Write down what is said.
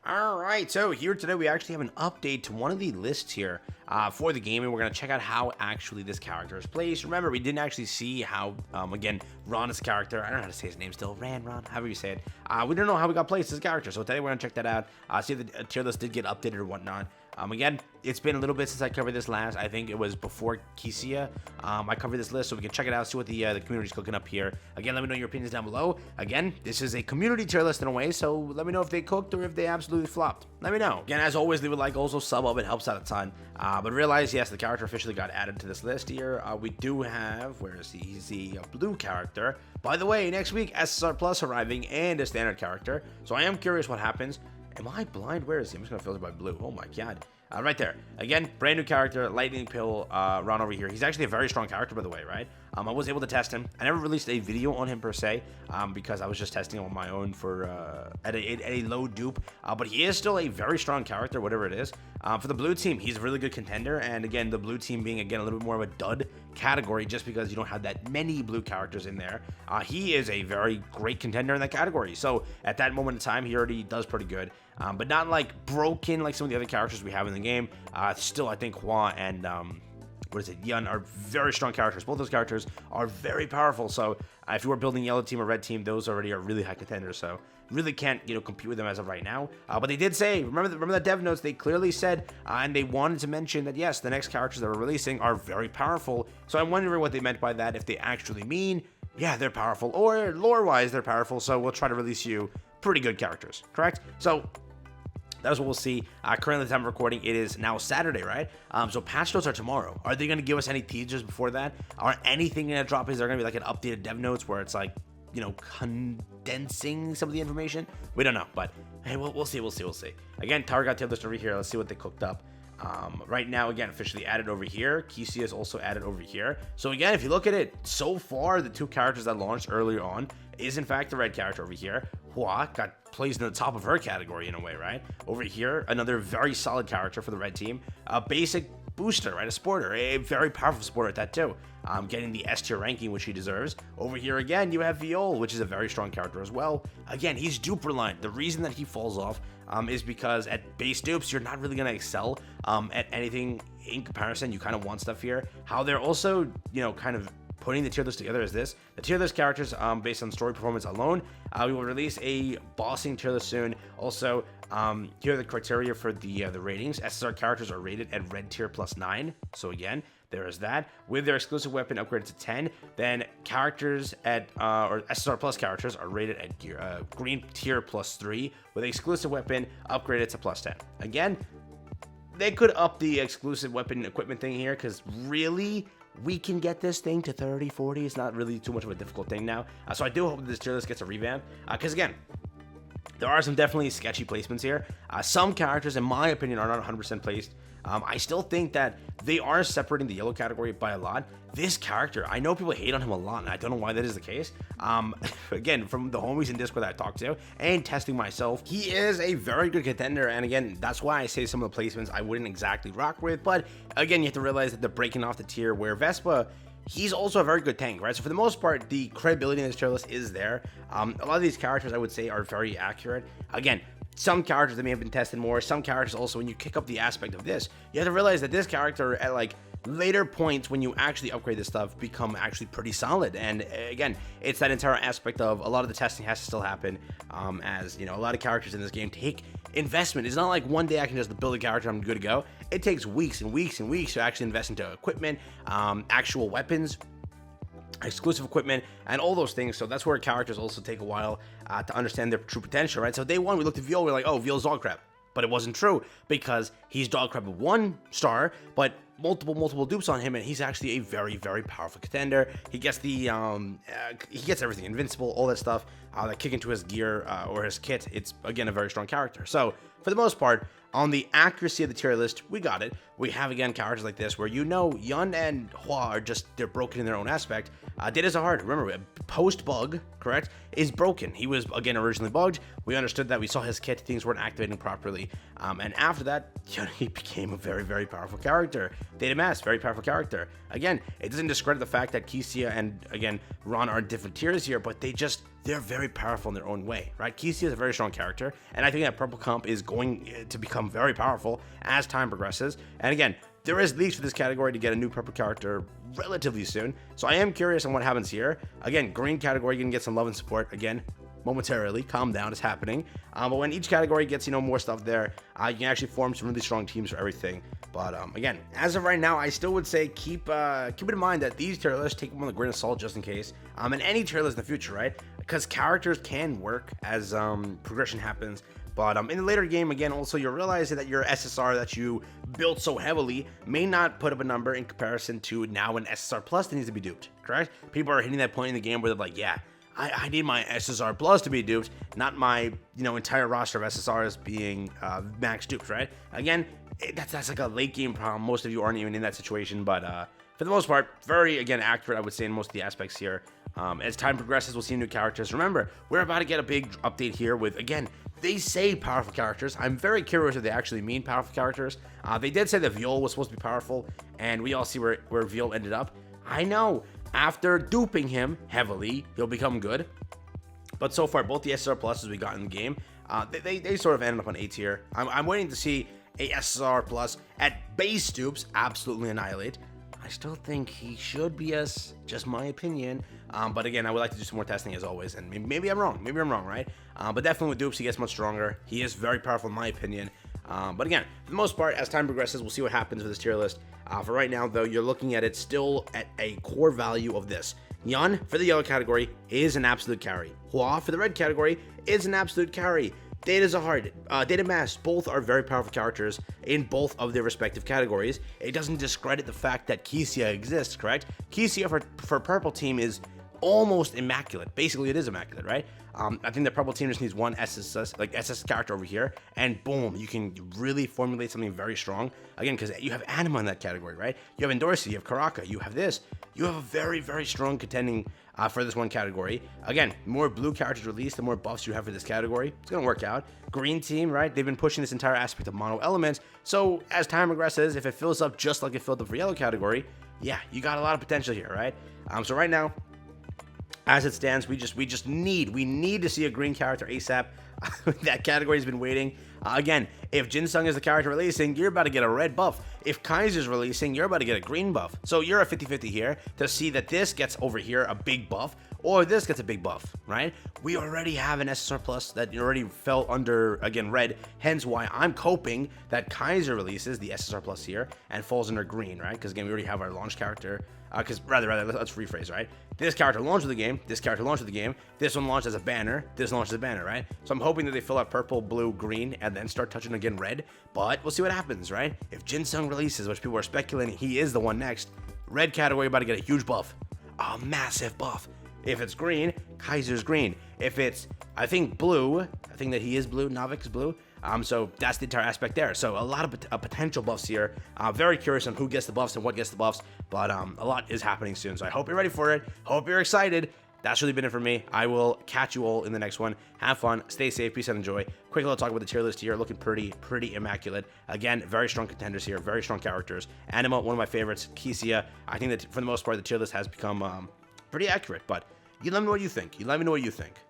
All right, so here today we actually have an update to one of the lists here for the game, and we're going to check out how actually this character is placed. Remember, we didn't actually see how, again, Ron is a character. I don't know how to say his name still. Ron, however you say it. We don't know how we got placed as a character, so today we're going to check that out, see if the tier list did get updated or whatnot. Again, it's been a little bit since I covered this last. I think it was before Kisia. I covered this list, so we can check it out, see what the community's cooking up here. Again, let me know your opinions down below. Again, this is a community tier list in a way, so let me know if they cooked or if they absolutely flopped. Let me know. Again, as always, leave a like, also sub up, it helps out a ton. But realize, yes, the character officially got added to this list here. We do have, where is he? He's the blue character. By the way, next week, SSR Plus arriving and a standard character. So I am curious what happens. Am I blind? Where is he? I'm just going to filter by blue. Oh my god. Right there. Again, brand new character, Lightning Pill, Ron over here. He's actually a very strong character, by the way, right? I was able to test him. I never released a video on him per se, because I was just testing him on my own for at a low dupe. But he is still a very strong character, whatever it is. For the blue team, he's a really good contender. And again, the blue team being, again, a little bit more of a dud category just because you don't have that many blue characters in there. He is a very great contender in that category. So at that moment in time, he already does pretty good. But not like broken like some of the other characters we have in the game. Still, I think Hua and Yun are very strong characters. Both those characters are very powerful. So if you were building yellow team or red team, those already are really high contenders. So really can't compete with them as of right now. But they did say, remember the dev notes, they clearly said, and they wanted to mention that yes, the next characters that we're releasing are very powerful. So I'm wondering what they meant by that. If they actually mean, yeah, they're powerful, or lore-wise they're powerful. So we'll try to release you pretty good characters, correct? So that's what we'll see. Currently, the time of recording, it is now Saturday, right? So patch notes are tomorrow. Are they going to give us any teasers before that? Are anything going to drop? Is there going to be like an updated dev notes where it's like, condensing some of the information? We don't know, but hey, we'll see. Again, Tower got tier list over here. Let's see what they cooked up. Right now, again, officially added over here. Kisia is also added over here. So again, if you look at it, so far, the two characters that launched earlier on is in fact the red character over here. Hua got placed in the top of her category in a way, right? Over here, another very solid character for the red team. A basic booster, right? A sporter, a very powerful sporter at that too. Getting the S tier ranking, which he deserves. Over here again, you have Viol, which is a very strong character as well. Again, he's dupe reliant. The reason that he falls off is because at base dupes, you're not really going to excel at anything in comparison. You kind of want stuff here. How they're also, kind of putting the tier list together is this. The tier list characters, based on story performance alone, we will release a bossing tier list soon. Also, here are the criteria for the ratings. SSR characters are rated at red tier +9. So again, there is that. With their exclusive weapon upgraded to 10, then characters at, or SSR Plus characters are rated at green tier +3, with exclusive weapon upgraded to +10. Again, they could up the exclusive weapon equipment thing here, because really, we can get this thing to 30, 40. It's not really too much of a difficult thing now. So I do hope that this tier list gets a revamp, because again, there are some definitely sketchy placements here. Some characters, in my opinion, are not 100% placed. I still think that they are separating the yellow category by a lot. This character, I know people hate on him a lot, and I don't know why that is the case. Again, from the homies in Discord that I talked to, and testing myself, he is a very good contender, and again, that's why I say some of the placements I wouldn't exactly rock with, but again, you have to realize that they're breaking off the tier where Vespa, he's also a very good tank, right? So for the most part, the credibility in this tier list is there. A lot of these characters, I would say, are very accurate. Again, some characters that may have been tested more, some characters also, when you kick up the aspect of this, you have to realize that this character at like later points when you actually upgrade this stuff become actually pretty solid. And again, it's that entire aspect of a lot of the testing has to still happen, as a lot of characters in this game take investment. It's not like one day I can just build a character, I'm good to go. It takes weeks and weeks and weeks to actually invest into equipment, actual weapons, exclusive equipment, and all those things. So that's where characters also take a while to understand their true potential, right? So day one, we looked at Viol, we're like, oh, Viol's dog crap. But it wasn't true, because he's dog crap with 1 star, but multiple dupes on him, and he's actually a very, very powerful contender. He gets the he gets everything, invincible, all that stuff that kick into his gear or his kit. It's again a very strong character. So for the most part, on the accuracy of the tier list, we got it. We have again characters like this where Yun and Hua are just, they're broken in their own aspect. Data Zahard, remember, post bug, correct, is broken. He was again originally bugged. We understood that. We saw his kit, things weren't activating properly, and after that, he became a very, very powerful character. Data Mask, very powerful character. Again, it doesn't discredit the fact that Keisia and, again, Ron are in different tiers here, but they're very powerful in their own way, right? Keisia is a very strong character, and I think that Purple Comp is going to become very powerful as time progresses. And again, there is leaks for this category to get a new purple character relatively soon, so I am curious on what happens here. Again, green category, you can get some love and support. Again, momentarily, calm down, it's happening. But when each category gets, more stuff there, you can actually form some really strong teams for everything. But again, as of right now, I still would say keep in mind that these tier lists, take them with a grain of salt just in case. And any tier list in the future, right? Because characters can work as progression happens. But in the later game, again, also you'll realize that your SSR that you built so heavily may not put up a number in comparison to now an SSR Plus that needs to be duped, correct? People are hitting that point in the game where they're like, yeah, I need my SSR Plus to be duped, not my, entire roster of SSRs being max duped, right? Again, that's like a late game problem. Most of you aren't even in that situation, but for the most part, very, again, accurate, I would say, in most of the aspects here. As time progresses, we'll see new characters. Remember, we're about to get a big update here with, again, they say powerful characters. I'm very curious if they actually mean powerful characters. They did say that Viol was supposed to be powerful, and we all see where Viol ended up. I know, after duping him heavily, he'll become good. But so far, both the SSR Pluses we got in the game, they sort of ended up on A tier. I'm waiting to see a SSR Plus at base dupes absolutely annihilate. I still think he should be S, just my opinion. But again, I would like to do some more testing as always, and maybe I'm wrong. Maybe I'm wrong, right? But definitely with dupes, he gets much stronger. He is very powerful in my opinion. But again, for the most part, as time progresses, we'll see what happens with this tier list. For right now, though, you're looking at it still at a core value of this. Yun, for the yellow category, is an absolute carry. Hua, for the red category, is an absolute carry. Data Zahard, Data Mask, both are very powerful characters in both of their respective categories. It doesn't discredit the fact that Keisia exists, correct? Keisia for purple team is almost immaculate. Basically, it is immaculate, right? I think the purple team just needs one SS character over here, and boom, you can really formulate something very strong. Again, because you have Anima in that category, right? You have Endorsi, you have Karaka, you have this. You have a very, very strong contending for this one category. Again, more blue characters released, the more buffs you have for this category. It's going to work out. Green team, right? They've been pushing this entire aspect of mono elements. So as time progresses, if it fills up just like it filled up for yellow category, yeah, you got a lot of potential here, right? So right now, as it stands, we need to see a green character ASAP. That category's been waiting. Again, if Jinsung is the character releasing, you're about to get a red buff. If Kaiser's releasing, you're about to get a green buff. So you're a 50-50 here to see that this gets over here a big buff, or this gets a big buff, right? We already have an SSR Plus that already fell under, again, red, hence why I'm coping that Kaiser releases the SSR Plus here and falls under green, right? Because again, we already have our launch character. Because rather, let's rephrase, right? This character launched with the game, this character launched with the game, this one launched as a banner, this launched as a banner, right? So I'm hoping that they fill out purple, blue, green, and then start touching again red, but we'll see what happens, right? If Jinsung releases, which people are speculating he is the one next, red category about to get a huge buff, a massive buff. If it's green, Kaiser's green. If it's, I think, blue, I think that he is blue, Navik is blue. So that's the entire aspect there. So a lot of potential buffs here. Very curious on who gets the buffs and what gets the buffs, but a lot is happening soon. So I hope you're ready for it. Hope you're excited. That's really been it for me. I will catch you all in the next one. Have fun, stay safe, peace and enjoy. Quick little talk about the tier list here. Looking pretty immaculate. Again, very strong contenders here, very strong characters. Anima, one of my favorites. Keisia, I think that for the most part, the tier list has become pretty accurate, but you let me know what you think.